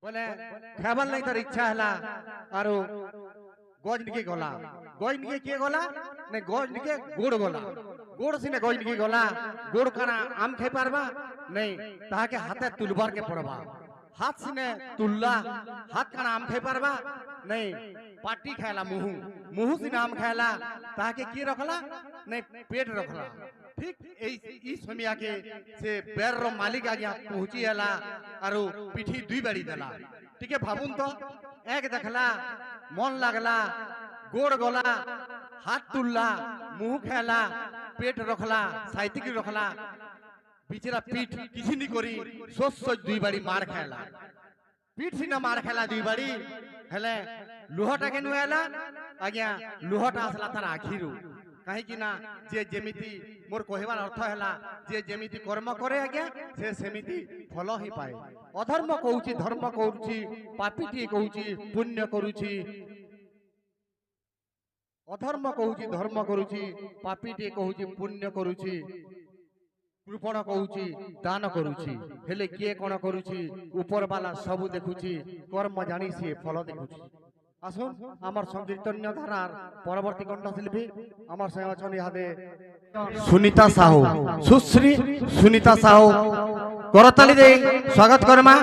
बोले खाबार नहीं तार इच्छा हला आरो गज निके गला किए गला ने गज निके गुड़ गला गुड़ सिने गज निके गला गुड़ खाना आम खाई पारबा नहीं ताके हाथे तुलबार के पड़बा हाथ सिने तुल्ला हाथ खाना आम खाई पारबा नहीं पाटी खायला मुहु मुहु सिने आम खायला ताके की रखला नहीं पेट रखला ठीक ई समिया के से बेर रो मालिक आगे पहुंची हला आरो पिठी दुई बाड़ी देला ठीक है भाबुन तो एक देखला मन लागला गोड़ गला हाथ तुल्ला मुंह खायला पेट रखला साहित्य रखला बिचरा पीठ किसी नहीं करी सोच सोच दुई बाड़ी मार खायला पीठ सीना मार खायला दुई बाड़ी हेले लुहटा के नुएला आज्ञा लुहटा आसला तार आखिरु कहीं कि ना जे जेमिति मोर कहवार अर्थ हैला जे जेमिति कर्म करे आज्ञा से सेमिति फल ही पाए अधर्म कहूची धर्म कहूची पापीटी कहूची पुण्य करूची अधर्म कहूची धर्म करूची पापीटी कहूची पुण्य करूची कृपण कहूची दान करूची हेले किए कोन करूची ऊपर वाला सब देखुची कर्म जानी से फल देखुची আসুন আমার সংকীর্তন্য ধারার পরবর্তী কণ্ঠশিল্পী আমার সঙ্গে আছেন ইহাদে সুনিতা সাহু সুশ্রী সুনিতা সাহু করতালি দেই স্বাগত করমা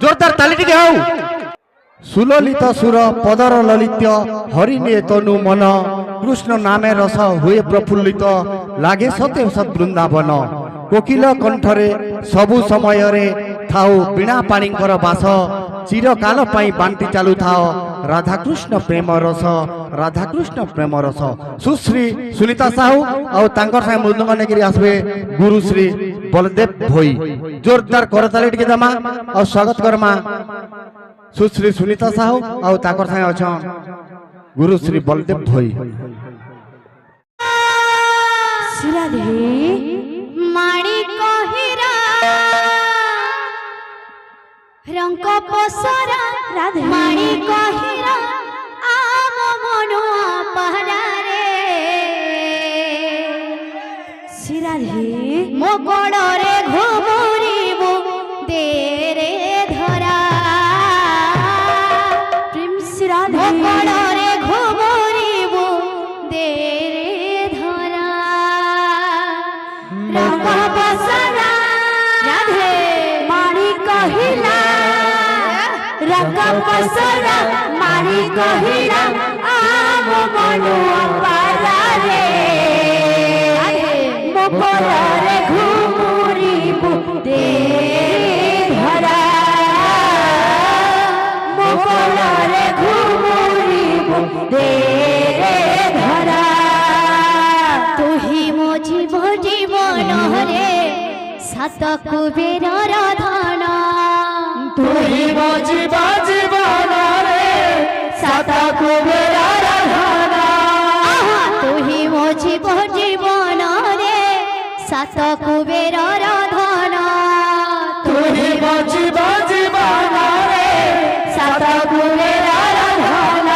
জোরদার তালি টিকে হও সুললিত সুর পদর ললিত্য হরি নিয়ে তনু মন কৃষ্ণ নামে রস হুয়ে প্রফুল্লিত লাগে সতে সৎ বৃন্দাবন কোকিল কণ্ঠরে সবু সমୟରେ থাও বিনা পাণীଙ୍କର বাস চিরকাল পাই বান্টি চালু থাও রাধাকৃষ্ণ প্রেম রস রাধাকৃষ্ণ প্রেম রস সুশ্রী সুনিতা সাহু আর তাঙ্কর সাথে মৃদঙ্গ নেকি আসবে গুরুশ্রী বলদেব ভই জোরদার করতালি টিকে দেমা আর স্বাগত করমা সুশ্রী সুনিতা সাহু আর তাঙ্কর সাথে অছন গুরুশ্রী বলদেব ভই রাধে মাণিক হীরা রঙ্ক পসরা রাধে মাণিক হীরা আম মনুয়া পাহাড়ে রাধে মো গড়রে ঘুমুরিবু দেরে ধরা প্রেম রাধে মো গড়রে ঘুমুরিবু দেরে ধরা রঙ্গ পসরা রাধে মাণিক হীরা রঙ্গ পসরা মাণিক হীরা আম মনুয়া পাহাড়ে মোগলরে ঘুমুরিবু দেরে ধরা মোগলরে ঘুমুরিবু দেরে ধরা তুহি মো জীবন রে সাত কুবেরর ধন তুহি মো জীবন রে সাত কুবেরর ধন তুহি মো জীবন রে সাত কুবেরর ধন তুহি মো জীবন রে সাত কুবেরর ধন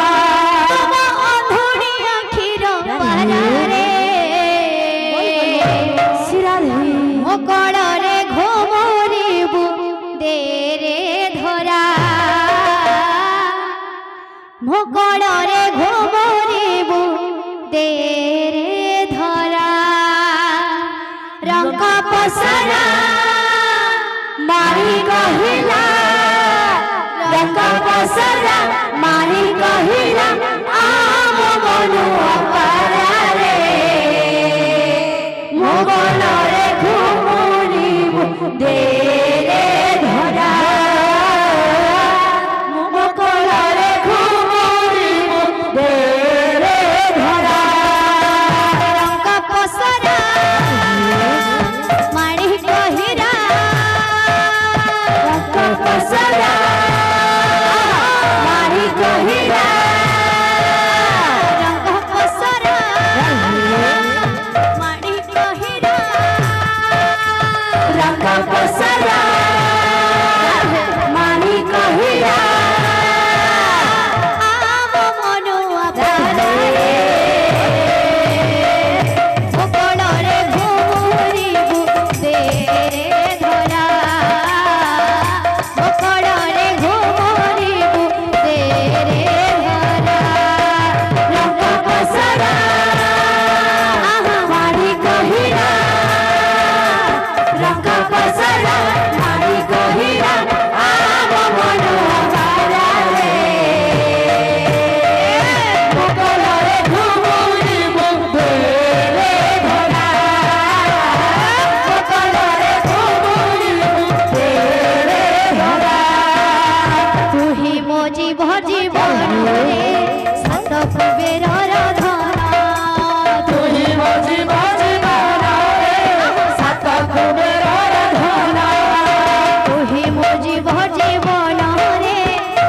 অন্ধুরি আখির পারে মোগলরে ঘুমুরিবু দেরে ধরা মোগলরে ঘুমুরিবু দেরে ধরা রঙ্গ পসরা মারি কহিলা রঙ্গ পসরা মারি কহিলা আম মনুয়া পাহাড়ে মোগলরে ঘুমুরিবু দেরে ধরা মোগলরে ঘুমুরিবু দেরে ধরা রঙ্গ পসরা মাণিক হীরা রঙ্গ পসরা মাণিক হীরা রঙ্গ পসরা জীব জীবন রে সাত কুবেরর ধন তুই জীব জীবন রে সাত কুবেরর ধন তুহি মো জীব জীবন রে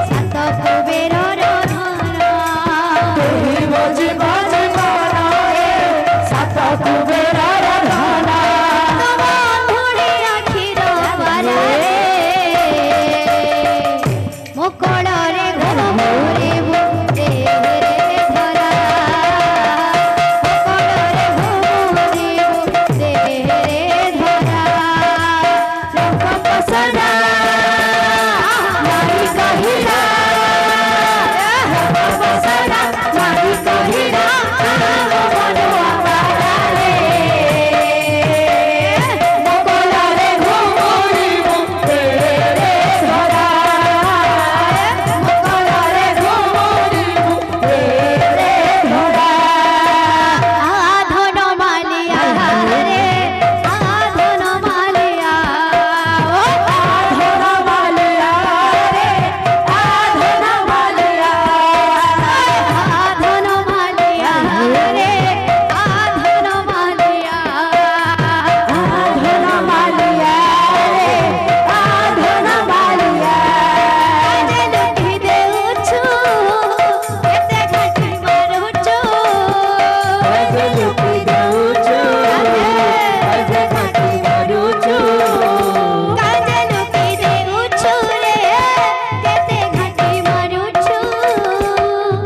সাত কুবেরর ধন তুই জীব জীবন রে সাত কুবেরর ধন বন্ধুরে আখির পারে ମୋ କୋଳରେ ଘୁମୁରିବୁ ଦେହରେ ଧରା ମୋ କୋଳରେ ଘୁମୁରିବୁ ଦେହରେ ଧରା ଲୋକ ପସରା ନାରୀ କହିଲା ଲୋକ ପସରା ନାରୀ କହିଲା ଆମ ମନୁଆ ପାରାରେ ମୋ କୋଳରେ ଘୁମୁରିବୁ ଦେହରେ ଧରା ମୋ କୋଳରେ ଘୁମୁରିବୁ ଦେହରେ ଧରା ଆଧନ ମାଲିଆ ରେ ଆଧନ ମାଲିଆ ଓ ଆଧନ ମାଲିଆ ରେ ଆଧନ ମାଲିଆ ଆଧନ ମାଲିଆ ରେ ଆଧନ ମାଲିଆ ଆଧନ ମାଲିଆ ରେ ଆଧନ ମାଲିଆ କାଜେ ଲୁଟି ଦେଉଛୁ କେତେ ଘାଟି ମାରୁଛୁ ଆଜେ ଲୁଟି ଦେଉଛୁ ଆଜେ ଘାଟି ମାରୁଛୁ କାଜେ ଲୁଟି ଦେଉଛୁ ରେ କେତେ ଘାଟି ମାରୁଛୁ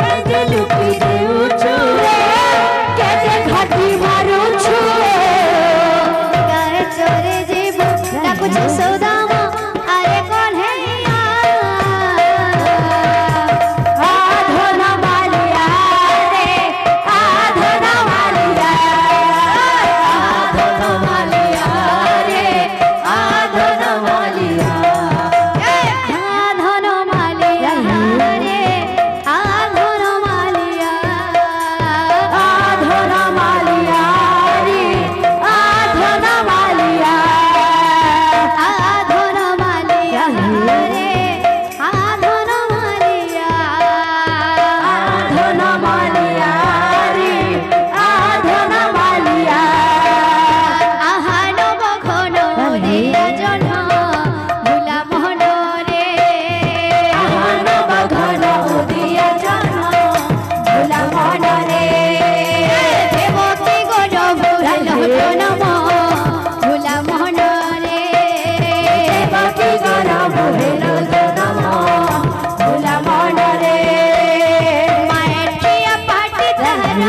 ଆଜେ ଲୁଟି ଦେଉଛୁ କେତେ ଘାଟି ମାରୁଛୁ ଗାଏ ଚୋରେ ଯିବୁ ଡାକୁଛୁ ସୌଦାମ ଆରେ କହ୍ନେଇଆ ଆଧନ ମାଲିଆ ରେ ଆଧନ ମାଲିଆ ଆଧନ ମାଲିଆ ରେ ଆଧନ ମାଲିଆ ଆଧନ ମାଲିଆ ରେ ଆଧନ ମାଲିଆ ଆଧନ ମାଲିଆ ରେ ଆଧନ ମାଲିଆ ଆଧନ ମାଲିଆ ରେ ଆଧନ ମାଲିଆ ଆଧନ ମାଲିଆ ରେ ଆଧନ ମାଲିଆ ଆହାନ ବଖନ ଦିଆ ଜହ୍ନ ଭୁଲା ମୋହନ ରେ ଆହନ ବଘନ ଉଦିଆ ଜହ୍ନ ଭୁଲା ମନରେ ଦେବକୀ ଗୋର ଭୁଲା ଜନମ ଭୁଲା ମୋହନ ରେ ଦେବକୀ ଗର ଭୁହେଲ ଜନମ ଭୁଲା ମନରେ ମାଏଠିଆ ପାଟି ତାର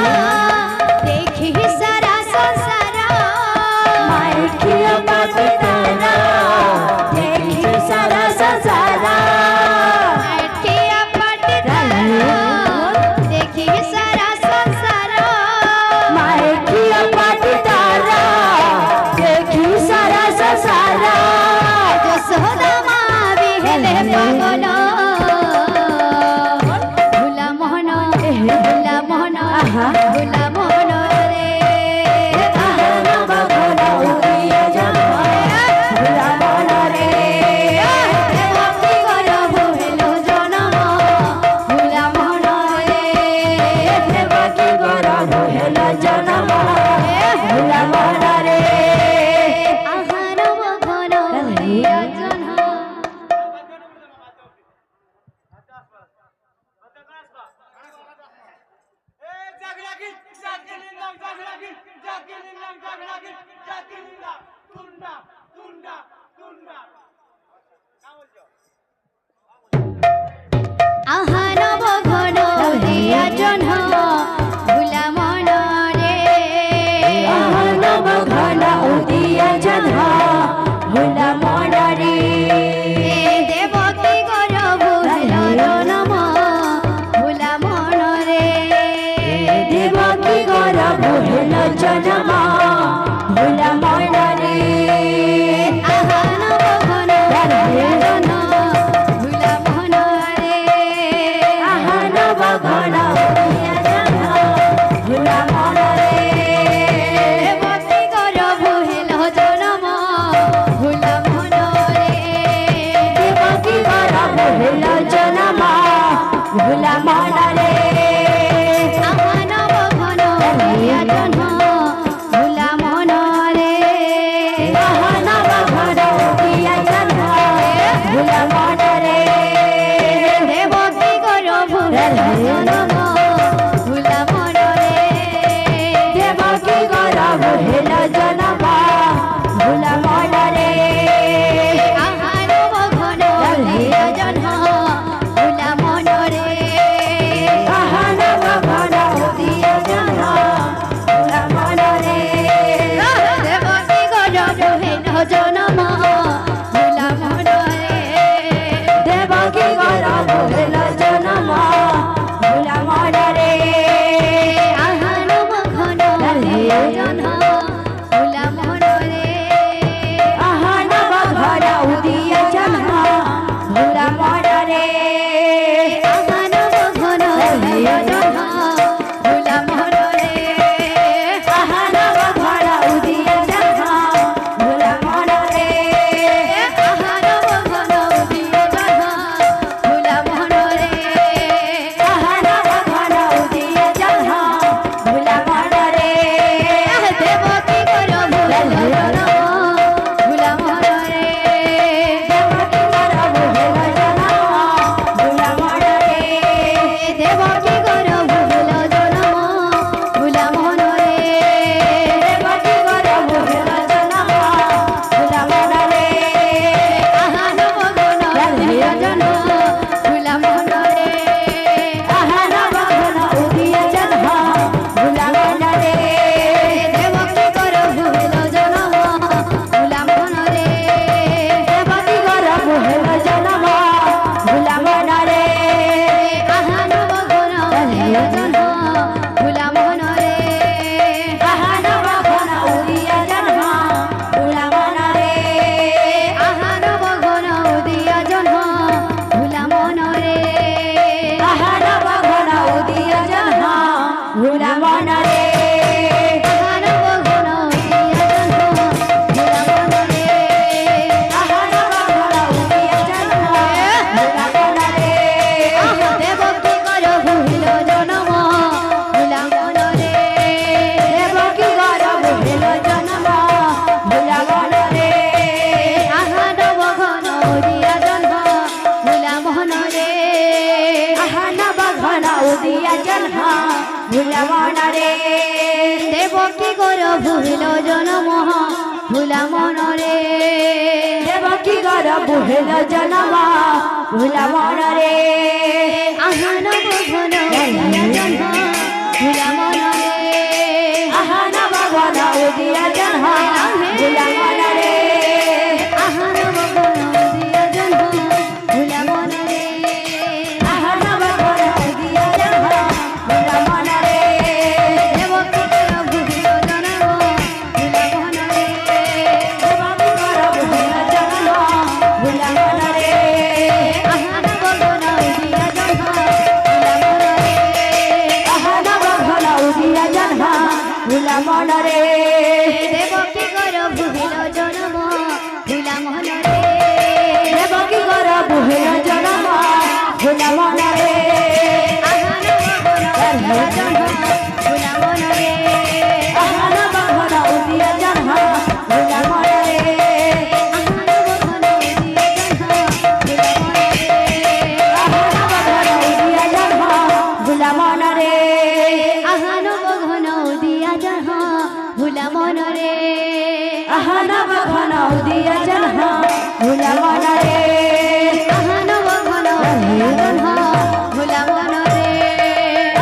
ଦେଖି ସାରା ସଂସାର ମାଇକିଅ ପାଟି ତାର ଦେଖି ସାରା ସଂସାର ମାଏଠିଆ ପାଟି ତାର ଦେଖି ସାରା ସଂସାର ମାଇକିଅ ପାଟି ତାର ଦେଖି ସାରା ସଂସାର ଯଶୋଦା ମା ବି ହେଲେ ପାଗଲ ଭୁଲା ମୋହନ ଭୁଲା ମୋହନ ଭୁଲା ମୋହନ ରେ ଆହନ ବଘନ ଉଦିଆ ଜହ୍ନ ଭୁଲା ମନରେ ଦେବକୀ ଗୋର ଭୁହେଲ ଜନମ ଭୁଲା ମୋହନ ରେ ଦେବକୀ ଗର ଭୁହେଲ ଜନମ ଭୁଲା ମନରେ ଆହାର ବଘନ ଦିଆ ଜହ୍ନ আহার বঘন দিয়া জহ্ন ভুলা মন রে আহন বঘন উদিয়া জহ্ন ভুলা মନରେ দেবকী গর ভুল নম ভুলা মন রে দেবকী গর ভুহেল জনম ভুলা মନରେ আহার বঘন দিয়া জহ্ন ভুলা মন রে আহন বঘন উদিয়া জহ্ন ভুলা মନରେ দেবকী গর ভুল জনম ভুলা মন রে দেবকী গর ভুহেল জনম জনম ভুলা মনরে দেবকী গর্ভ হেল জনম ভুলা মনরে আহার ঘন দিয়া জন্ম ভুলা মনরে আহান ভগবান দিয়া জন্ম ভুলা মনরে দেবকী গর্ভ হেল জনম ভুলা মনরে দেবকী গর্ভ হেল জনম ভুলা মনরে আহার ঘন দিয়া জন্ম ভুলা মনরে আহান ভগবান দিয়া জন্ম ভুলা মনরে আহার ঘন দিয়া জন্ম ভুলা মনরে আহান ভগবান দিয়া জন্ম ভুলা মনরে আহার ঘন দিয়া জন্ম ভুলা মনরে আহান ভগবান দিয়া জন্ম ভুলা মনরে দেবকী গর্ভ হেল জনম ভুলা মনরে দেবকী গর্ভ হেল জনম ভুলা মনরে দেবকী গর্ভ হেল জনম ভুলা মনরে দেবকী গর্ভ হেল জনম ভুলা মনরে আহার ঘন দিয়া জন্ম ভুলা মনরে আহান ভগবান দিয়া জন্ম ভুলা মনরে দেবকী গর্ভ হেল জনম ভুলা মনরে দেবকী গর্ভ হেল জনম ভুলা মনরে আহার ঘন দিয়া জন্ম ভুলা মনরে আহান ভগবান দিয়া জন্ম ভুলা মনরে আহার ঘন দিয়া জন্ম ভুলা মনরে আহান ভগবান দিয়া জন্ম ভুলা মনরে আহার ঘন দিয়া জন্ম ভুলা মনরে আহান ভগবান দিয়া জন্ম ভুলা মনরে দেবকী গর্ভ হেল জনম ভুলা মনরে দেবকী গর্ভ হেল জন্ম ভুলা মনরে আহার ঘন দিয়া জন্ম ভুলা মনরে আহান ভগবান দিয়া জন্ম ভুলা মনরে দেবকী গর্ভ হেল জনম ভুলা মনরে দেবকী গর্ভ হেল জন্ম ভুলা মনরে আহার ঘন দিয়া জন্ম ভুলা মনরে আহান ভগবান দিয়া জন্ম ভুলা মনরে আহার ঘন দিয়া জন্ম ভুলা মনরে আহান ভগবান দিয়া জন্ম ভুলা মনরে দেবকী গর্ভ হেল জনম ভুলা মনরে দেবকী গর্ভ হেল জন্ম ভুলা মনরে আহার ঘন দিয়া জন্ম ভুলা মনরে আহান ভগবান দিয়া জন্ম ভুলা মনরে দেবকী গর্ভ হেল জনম ভুলা মনরে দেবকী গর্ভ হেল জন্ম ভুলা মনরে আহার ঘন দিয়া জন্ম ভুলা মনরে আহান ভগবান দিয়া জন্ম ভুলা মনরে আহার ঘন দিয়া জন্ম ভুলা মনরে আহান ভগবান দিয়া জন্ম ভুলা মনরে আহার ঘন দিয়া জন্ম ভুলা মনরে আহান ভগবান দিয়া জন্ম ভুলা মনরে আহার ঘন দিয়া জন্ম ভুলা মনরে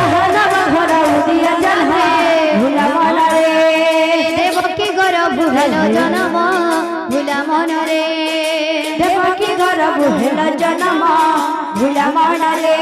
আহান ভগবান দিয়া জন্ম ভুলা মনরে দেবকী গর্ভ হেল জনম ভুলা মনরে দেবকী গর্ভ হেল জন্ম ভুলা মনরে